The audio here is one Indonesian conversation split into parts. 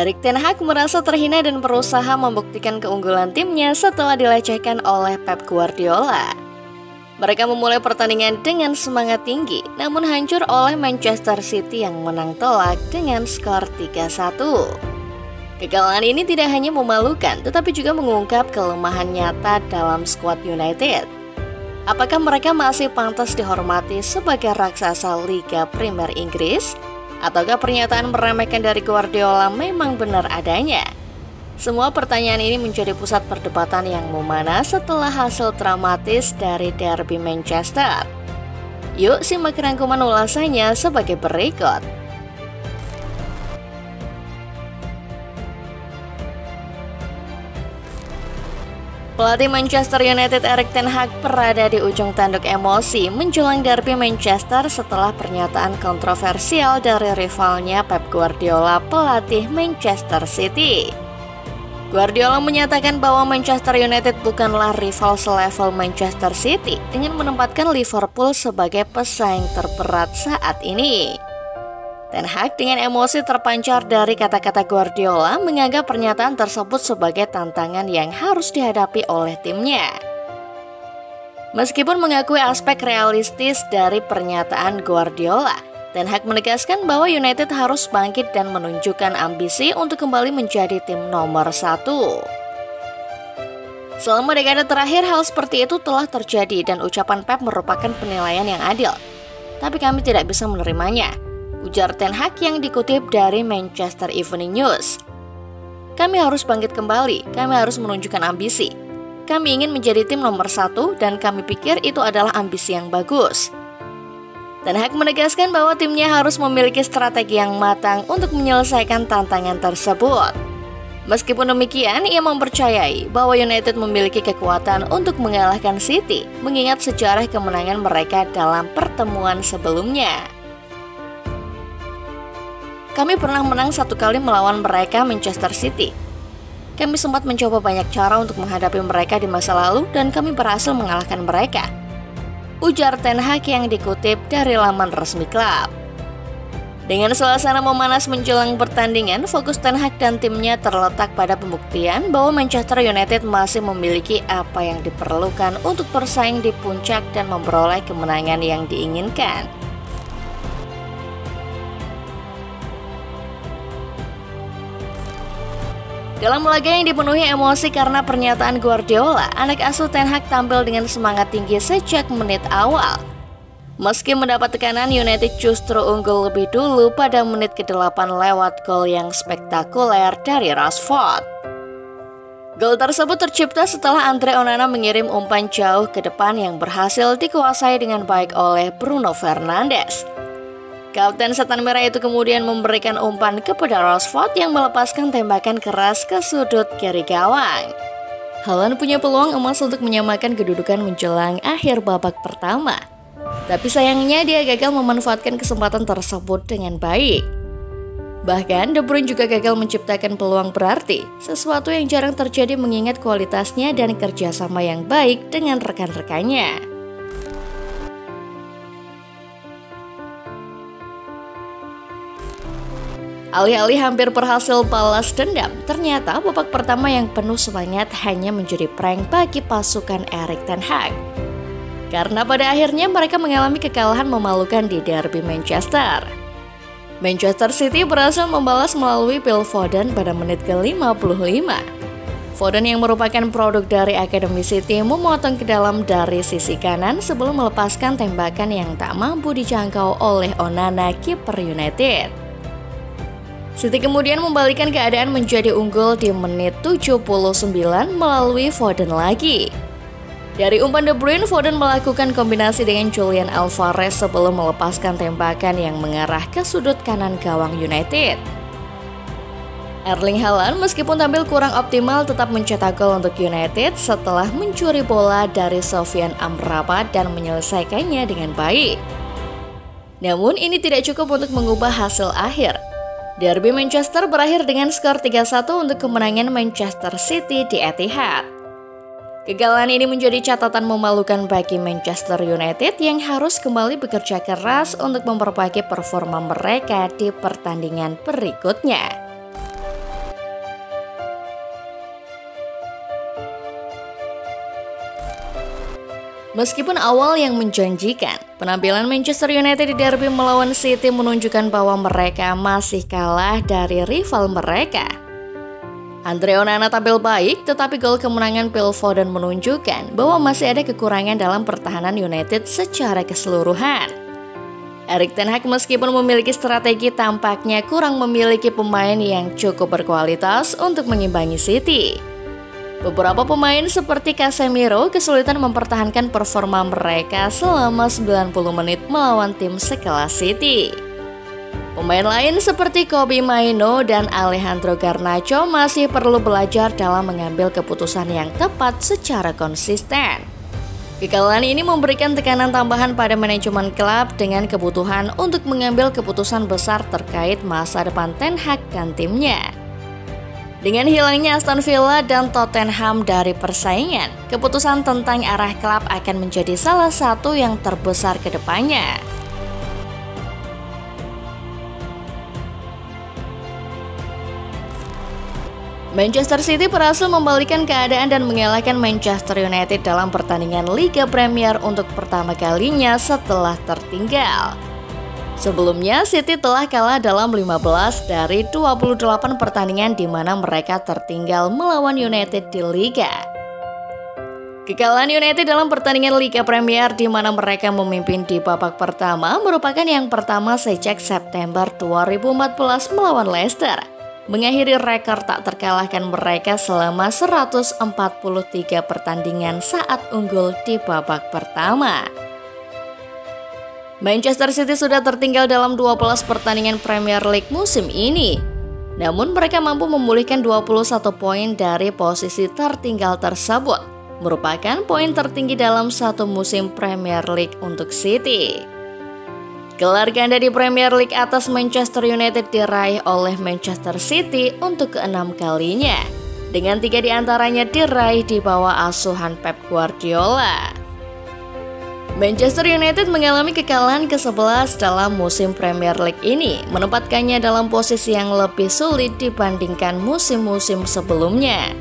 Erik ten Hag merasa terhina dan berusaha membuktikan keunggulan timnya setelah dilecehkan oleh Pep Guardiola. Mereka memulai pertandingan dengan semangat tinggi, namun hancur oleh Manchester City yang menang telak dengan skor 3-1. Kekalahan ini tidak hanya memalukan, tetapi juga mengungkap kelemahan nyata dalam skuad United. Apakah mereka masih pantas dihormati sebagai raksasa Liga Premier Inggris? Ataukah pernyataan meremehkan dari Guardiola memang benar adanya? Semua pertanyaan ini menjadi pusat perdebatan yang memanas setelah hasil dramatis dari derby Manchester. Yuk simak rangkuman ulasannya sebagai berikut. Pelatih Manchester United Erik ten Hag berada di ujung tanduk emosi menjelang derby Manchester setelah pernyataan kontroversial dari rivalnya Pep Guardiola, pelatih Manchester City. Guardiola menyatakan bahwa Manchester United bukanlah rival selevel Manchester City dengan menempatkan Liverpool sebagai pesaing terberat saat ini. Ten Hag dengan emosi terpancar dari kata-kata Guardiola menganggap pernyataan tersebut sebagai tantangan yang harus dihadapi oleh timnya. Meskipun mengakui aspek realistis dari pernyataan Guardiola, Ten Hag menegaskan bahwa United harus bangkit dan menunjukkan ambisi untuk kembali menjadi tim nomor 1. Selama dekade terakhir hal seperti itu telah terjadi dan ucapan Pep merupakan penilaian yang adil. Tapi kami tidak bisa menerimanya, ujar Ten Hag yang dikutip dari Manchester Evening News. Kami harus bangkit kembali, kami harus menunjukkan ambisi. Kami ingin menjadi tim nomor 1 dan kami pikir itu adalah ambisi yang bagus. Ten Hag menegaskan bahwa timnya harus memiliki strategi yang matang untuk menyelesaikan tantangan tersebut. Meskipun demikian, ia mempercayai bahwa United memiliki kekuatan untuk mengalahkan City, mengingat sejarah kemenangan mereka dalam pertemuan sebelumnya. Kami pernah menang 1 kali melawan mereka Manchester City. Kami sempat mencoba banyak cara untuk menghadapi mereka di masa lalu dan kami berhasil mengalahkan mereka, ujar Ten Hag yang dikutip dari laman resmi klub. Dengan suasana memanas menjelang pertandingan, fokus Ten Hag dan timnya terletak pada pembuktian bahwa Manchester United masih memiliki apa yang diperlukan untuk bersaing di puncak dan memperoleh kemenangan yang diinginkan. Dalam laga yang dipenuhi emosi karena pernyataan Guardiola, anak asuh Ten Hag tampil dengan semangat tinggi sejak menit awal. Meski mendapat tekanan, United justru unggul lebih dulu pada menit ke-8 lewat gol yang spektakuler dari Rashford. Gol tersebut tercipta setelah Andre Onana mengirim umpan jauh ke depan yang berhasil dikuasai dengan baik oleh Bruno Fernandes. Kapten Setan Merah itu kemudian memberikan umpan kepada Rashford yang melepaskan tembakan keras ke sudut kiri gawang. Haaland punya peluang emas untuk menyamakan kedudukan menjelang akhir babak pertama. Tapi sayangnya dia gagal memanfaatkan kesempatan tersebut dengan baik. Bahkan De Bruyne juga gagal menciptakan peluang berarti, sesuatu yang jarang terjadi mengingat kualitasnya dan kerjasama yang baik dengan rekan-rekannya. Alih-alih hampir berhasil balas dendam, ternyata babak pertama yang penuh semangat hanya menjadi prank bagi pasukan Erik ten Hag. Karena pada akhirnya mereka mengalami kekalahan memalukan di derby Manchester. Manchester City berhasil membalas melalui Phil Foden pada menit ke-55. Foden yang merupakan produk dari Akademi City memotong ke dalam dari sisi kanan sebelum melepaskan tembakan yang tak mampu dijangkau oleh Onana, kiper United. City kemudian membalikan keadaan menjadi unggul di menit 79 melalui Foden lagi. Dari umpan De Bruyne, Foden melakukan kombinasi dengan Julian Alvarez sebelum melepaskan tembakan yang mengarah ke sudut kanan gawang United. Erling Haaland meskipun tampil kurang optimal tetap mencetak gol untuk United setelah mencuri bola dari Sofyan Amrabat dan menyelesaikannya dengan baik. Namun ini tidak cukup untuk mengubah hasil akhir. Derby Manchester berakhir dengan skor 3-1 untuk kemenangan Manchester City di Etihad. Kekalahan ini menjadi catatan memalukan bagi Manchester United yang harus kembali bekerja keras untuk memperbaiki performa mereka di pertandingan berikutnya. Meskipun awal yang menjanjikan, penampilan Manchester United di derby melawan City menunjukkan bahwa mereka masih kalah dari rival mereka. Andre Onana tampil baik, tetapi gol kemenangan Phil Foden menunjukkan bahwa masih ada kekurangan dalam pertahanan United secara keseluruhan. Erik ten Hag meskipun memiliki strategi tampaknya kurang memiliki pemain yang cukup berkualitas untuk mengimbangi City. Beberapa pemain seperti Casemiro kesulitan mempertahankan performa mereka selama 90 menit melawan tim sekelas City. Pemain lain seperti Kobbie Mainoo dan Alejandro Garnacho masih perlu belajar dalam mengambil keputusan yang tepat secara konsisten. Kekalahan ini memberikan tekanan tambahan pada manajemen klub dengan kebutuhan untuk mengambil keputusan besar terkait masa depan Ten Hag dan timnya. Dengan hilangnya Aston Villa dan Tottenham dari persaingan, keputusan tentang arah klub akan menjadi salah satu yang terbesar ke depannya. Manchester City berhasil membalikan keadaan dan mengalahkan Manchester United dalam pertandingan Liga Premier untuk pertama kalinya setelah tertinggal. Sebelumnya, City telah kalah dalam 15 dari 28 pertandingan di mana mereka tertinggal melawan United di Liga. Kekalahan United dalam pertandingan Liga Premier di mana mereka memimpin di babak pertama merupakan yang pertama sejak September 2014 melawan Leicester, mengakhiri rekor tak terkalahkan mereka selama 143 pertandingan saat unggul di babak pertama. Manchester City sudah tertinggal dalam 12 pertandingan Premier League musim ini. Namun mereka mampu memulihkan 21 poin dari posisi tertinggal tersebut, merupakan poin tertinggi dalam satu musim Premier League untuk City. Gelar ganda di Premier League atas Manchester United diraih oleh Manchester City untuk ke-6 kalinya, dengan 3 diantaranya diraih di bawah asuhan Pep Guardiola. Manchester United mengalami kekalahan ke-11 dalam musim Premier League ini, menempatkannya dalam posisi yang lebih sulit dibandingkan musim-musim sebelumnya.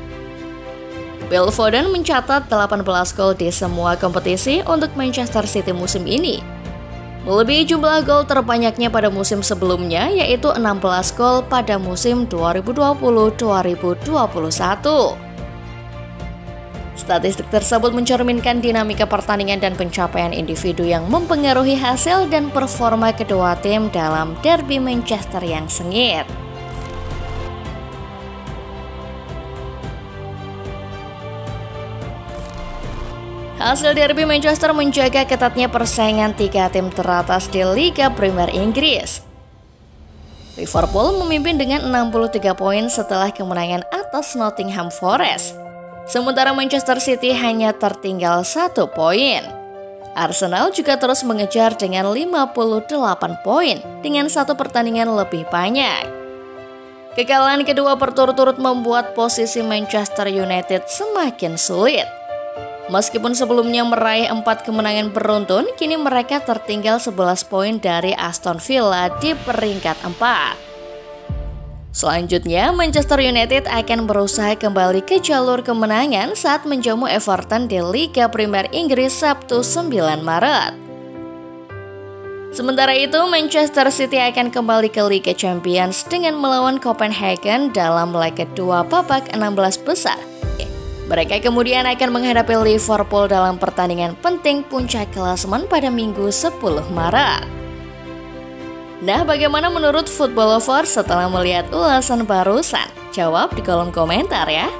Phil Foden mencatat 18 gol di semua kompetisi untuk Manchester City musim ini, melebihi jumlah gol terbanyaknya pada musim sebelumnya, yaitu 16 gol pada musim 2020-2021. Statistik tersebut mencerminkan dinamika pertandingan dan pencapaian individu yang mempengaruhi hasil dan performa kedua tim dalam derby Manchester yang sengit. Hasil derby Manchester menjaga ketatnya persaingan 3 tim teratas di Liga Premier Inggris. Liverpool memimpin dengan 63 poin setelah kemenangan atas Nottingham Forest. Sementara Manchester City hanya tertinggal 1 poin. Arsenal juga terus mengejar dengan 58 poin dengan 1 pertandingan lebih banyak. Kekalahan kedua berturut-turut membuat posisi Manchester United semakin sulit. Meskipun sebelumnya meraih 4 kemenangan beruntun, kini mereka tertinggal 11 poin dari Aston Villa di peringkat 4. Selanjutnya, Manchester United akan berusaha kembali ke jalur kemenangan saat menjamu Everton di Liga Premier Inggris Sabtu 9 Maret. Sementara itu, Manchester City akan kembali ke Liga Champions dengan melawan Copenhagen dalam leg kedua babak 16 besar. Mereka kemudian akan menghadapi Liverpool dalam pertandingan penting puncak klasemen pada Minggu 10 Maret. Nah, bagaimana menurut Football Lovers setelah melihat ulasan barusan? Jawab di kolom komentar ya.